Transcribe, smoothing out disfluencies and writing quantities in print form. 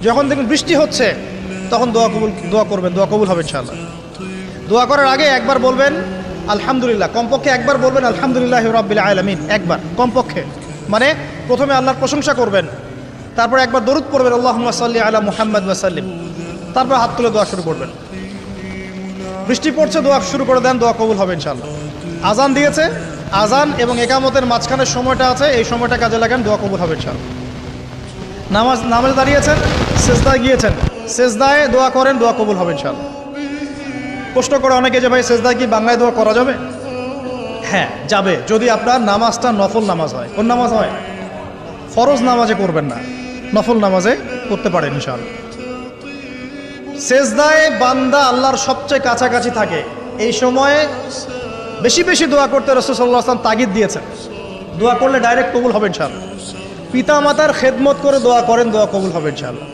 যখন দেখবেন বৃষ্টি হচ্ছে তখন দোয়া করবেন, দোয়া কবুল হবে ইনশাআল্লাহ। দোয়া করার আগে একবার বলবেন আলহামদুলিল্লাহ, কমপক্ষে একবার বলবেন আলহামদুলিল্লাহি রাব্বিল আলামিন, একবার কমপক্ষে। মানে প্রথমে আল্লাহর প্রশংসা করবেন, তারপর একবার দরুদ পড়বেন আল্লাহুম্মা সাল্লি আলা মুহাম্মাদ ওয়া সাল্লিম, তারপর হাত তুলে দোয়া শুরু করবেন। বৃষ্টি পড়ছে, দোয়া শুরু করে দেন, দোয়া কবুল হবে ইনশাআল্লাহ। আজান দিয়েছে, আজান এবং একামতের মাঝখানের সময়টা আছে, এই সময়টা কাজে লাগান, দোয়া কবুল হবে ইনশাআল্লাহ। নামাজে দাঁড়িয়েছেন, সেজদায় গিয়েছেন, সেজদায় দোয়া করেন, দোয়া কবুল হবে ইনশাআল্লাহ। প্রশ্ন করে অনেকে যে ভাই সেজদায় কি বাংলায় দোয়া করা যাবে? হ্যাঁ যাবে, যদি আপনার নামাজটা নফল নামাজ হয়। কোন নামাজ হয়? ফরজ নামাজে করবেন না, নফল নামাজে করতে পারেন ইনশাআল্লাহ। সেজদায় বান্দা আল্লাহর সবচেয়ে কাছাকাছি থাকে, এই সময়ে বেশি বেশি দোয়া করতে রাসূল সাল্লাল্লাহু আলাইহি ওয়াসাল্লাম তাগিদ দিয়েছেন। দোয়া করলে ডাইরেক্ট কবুল হবে ইনশাআল্লাহ। পিতা মাতার খেদমত করে দোয়া করেন, দোয়া কবুল হবে ইনশাআল্লাহ।